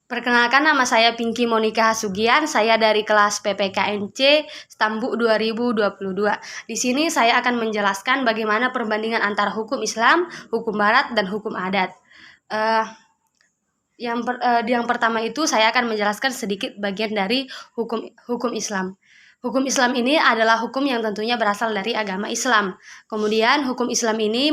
Perkenalkan, nama saya Pinky Monica Hasugian, saya dari kelas PPKNC Stambuk 2022. Di sini saya akan menjelaskan bagaimana perbandingan antara hukum Islam, hukum Barat, dan hukum adat. Yang pertama itu saya akan menjelaskan sedikit bagian dari hukum Islam. Hukum Islam ini adalah hukum yang tentunya berasal dari agama Islam. Kemudian hukum Islam ini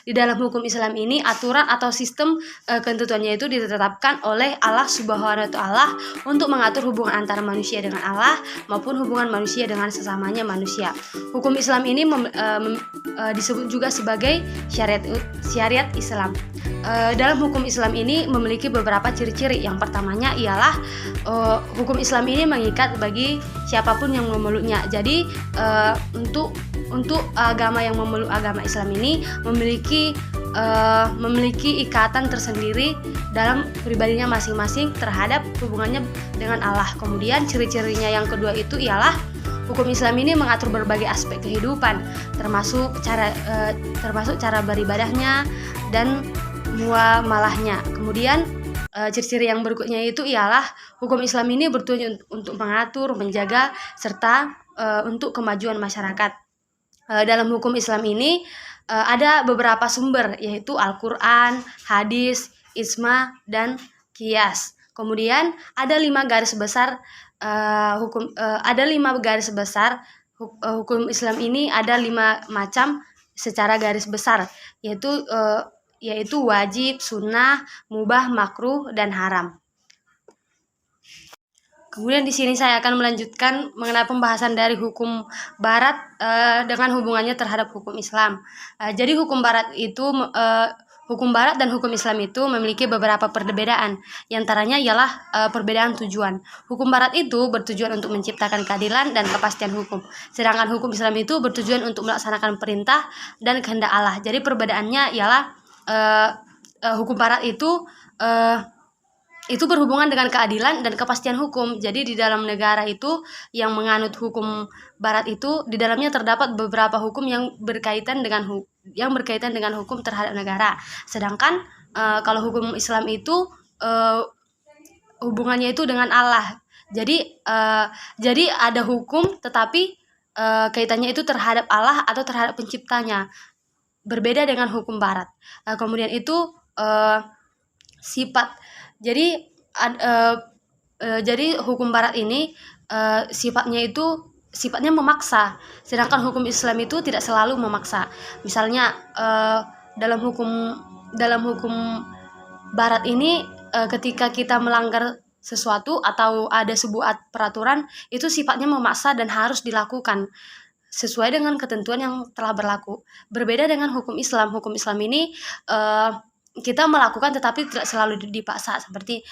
di dalam hukum Islam ini aturan atau sistem ketentuannya itu ditetapkan oleh Allah Subhanahu wa taala untuk mengatur hubungan antara manusia dengan Allah maupun hubungan manusia dengan sesamanya manusia. Hukum Islam ini disebut juga sebagai syariat Islam. Dalam hukum Islam ini memiliki beberapa ciri-ciri. Yang pertamanya ialah hukum Islam ini mengikat bagi siapapun yang memeluknya. Jadi untuk agama yang memeluk agama Islam ini memiliki ikatan tersendiri dalam pribadinya masing-masing terhadap hubungannya dengan Allah. Kemudian ciri-cirinya yang kedua itu ialah hukum Islam ini mengatur berbagai aspek kehidupan, termasuk cara beribadahnya dan muamalahnya. Kemudian ciri-ciri yang berikutnya itu ialah hukum Islam ini bertujuan untuk mengatur, menjaga, serta untuk kemajuan masyarakat. Dalam hukum Islam ini ada beberapa sumber, yaitu Al-Quran, hadis, ijma, dan qiyas. Kemudian ada 5 garis besar hukum Islam ini. Ada 5 macam secara garis besar, yaitu wajib, sunnah, mubah, makruh, dan haram. Kemudian di sini saya akan melanjutkan mengenai pembahasan dari hukum Barat dengan hubungannya terhadap hukum Islam. Jadi hukum Barat dan hukum Islam itu memiliki beberapa perbedaan. Di antaranya ialah perbedaan tujuan. Hukum Barat itu bertujuan untuk menciptakan keadilan dan kepastian hukum. Sedangkan hukum Islam itu bertujuan untuk melaksanakan perintah dan kehendak Allah. Jadi perbedaannya ialah hukum Barat itu berhubungan dengan keadilan dan kepastian hukum. Jadi di dalam negara itu yang menganut hukum Barat itu di dalamnya terdapat beberapa hukum yang berkaitan dengan hukum terhadap negara. Sedangkan kalau hukum Islam itu hubungannya itu dengan Allah. Jadi ada hukum tetapi kaitannya itu terhadap Allah atau terhadap penciptanya. Berbeda dengan hukum Barat. Kemudian itu sifat. Jadi hukum Barat ini sifatnya memaksa, sedangkan hukum Islam itu tidak selalu memaksa. Misalnya dalam hukum Barat ini ketika kita melanggar sesuatu atau ada sebuah peraturan, itu sifatnya memaksa dan harus dilakukan sesuai dengan ketentuan yang telah berlaku. Berbeda dengan hukum Islam. Hukum Islam ini kita melakukan tetapi tidak selalu dipaksa, seperti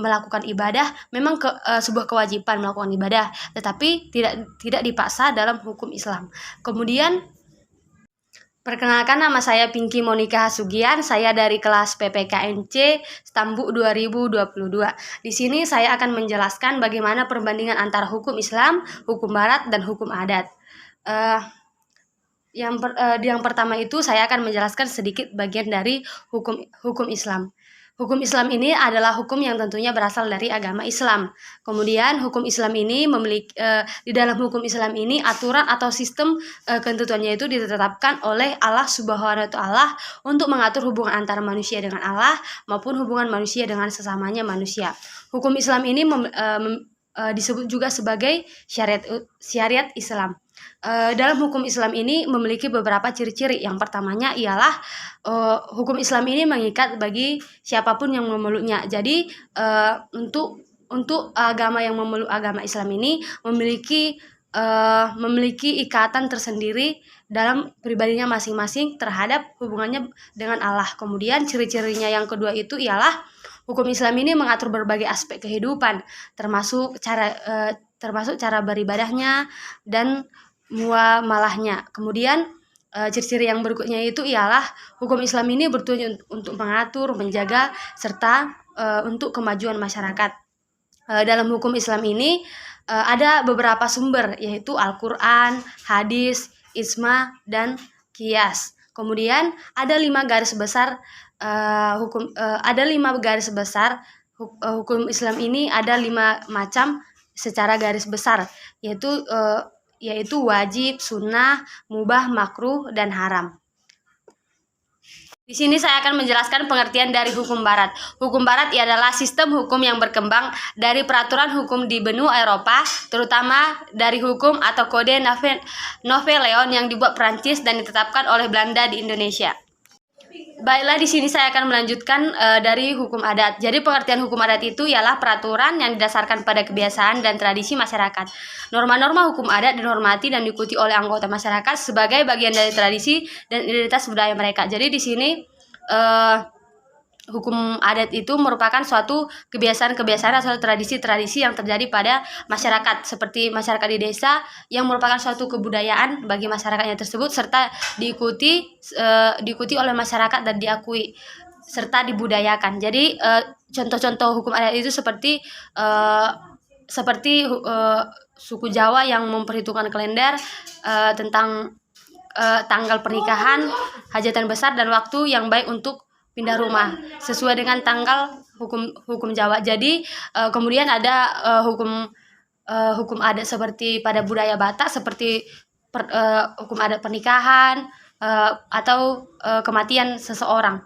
melakukan ibadah memang sebuah kewajiban melakukan ibadah, tetapi tidak dipaksa dalam hukum Islam. Kemudian perkenalkan, nama saya Pinky Monica Hasugian, saya dari kelas PPKNC Stambuk 2022. Di sini saya akan menjelaskan bagaimana perbandingan antara hukum Islam, hukum Barat, dan hukum adat. Yang pertama itu saya akan menjelaskan sedikit bagian dari hukum Islam. Hukum Islam ini adalah hukum yang tentunya berasal dari agama Islam. Kemudian hukum Islam ini di dalam hukum Islam ini aturan atau sistem ketentuannya itu ditetapkan oleh Allah Subhanahu wa taala untuk mengatur hubungan antara manusia dengan Allah maupun hubungan manusia dengan sesamanya manusia. Hukum Islam ini disebut juga sebagai syariat Islam. Dalam hukum Islam ini memiliki beberapa ciri-ciri. Yang pertamanya ialah hukum Islam ini mengikat bagi siapapun yang memeluknya. Jadi untuk agama yang memeluk agama Islam ini memiliki ikatan tersendiri dalam pribadinya masing-masing terhadap hubungannya dengan Allah. Kemudian ciri-cirinya yang kedua itu ialah hukum Islam ini mengatur berbagai aspek kehidupan, termasuk cara beribadahnya dan muamalahnya. Kemudian ciri-ciri yang berikutnya itu ialah hukum Islam ini bertujuan untuk mengatur, menjaga, serta untuk kemajuan masyarakat. Dalam hukum Islam ini ada beberapa sumber, yaitu Al-Quran, hadis, ijma, dan qiyas. Kemudian ada 5 garis besar ada 5 garis besar. Hukum Islam ini ada 5 macam secara garis besar, yaitu wajib, sunnah, mubah, makruh, dan haram. Di sini saya akan menjelaskan pengertian dari hukum barat. Hukum barat adalah sistem hukum yang berkembang dari peraturan hukum di benua Eropa, terutama dari hukum atau kode Napoleon yang dibuat Prancis dan ditetapkan oleh Belanda di Indonesia. Baiklah, di sini saya akan melanjutkan dari hukum adat. Jadi pengertian hukum adat itu ialah peraturan yang didasarkan pada kebiasaan dan tradisi masyarakat. Norma-norma hukum adat dihormati dan diikuti oleh anggota masyarakat sebagai bagian dari tradisi dan identitas budaya mereka. Jadi di sini hukum adat itu merupakan suatu kebiasaan-kebiasaan atau tradisi-tradisi yang terjadi pada masyarakat, seperti masyarakat di desa yang merupakan suatu kebudayaan bagi masyarakatnya tersebut, serta diikuti oleh masyarakat dan diakui serta dibudayakan. Jadi contoh-contoh hukum adat itu seperti suku Jawa yang memperhitungkan kalender tentang tanggal pernikahan, hajatan besar, dan waktu yang baik untuk pindah rumah sesuai dengan tanggal hukum Jawa. Jadi kemudian ada hukum adat seperti pada budaya Batak, seperti hukum adat pernikahan atau kematian seseorang.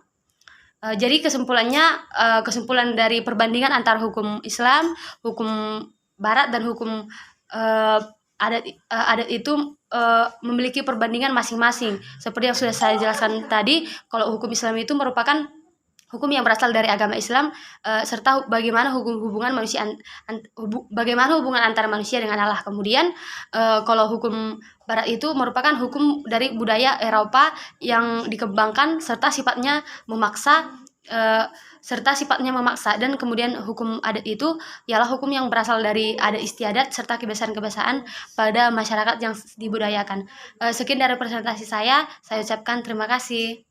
Jadi kesimpulan dari perbandingan antara hukum Islam, hukum Barat, dan hukum adat itu memiliki perbandingan masing-masing. Seperti yang sudah saya jelaskan tadi, kalau hukum Islam itu merupakan hukum yang berasal dari agama Islam, serta bagaimana hubungan antara manusia dengan Allah. Kemudian kalau hukum Barat itu merupakan hukum dari budaya Eropa yang dikembangkan serta sifatnya memaksa, dan kemudian hukum adat itu ialah hukum yang berasal dari adat istiadat serta kebiasaan-kebiasaan pada masyarakat yang dibudayakan. Sekian dari presentasi saya ucapkan terima kasih.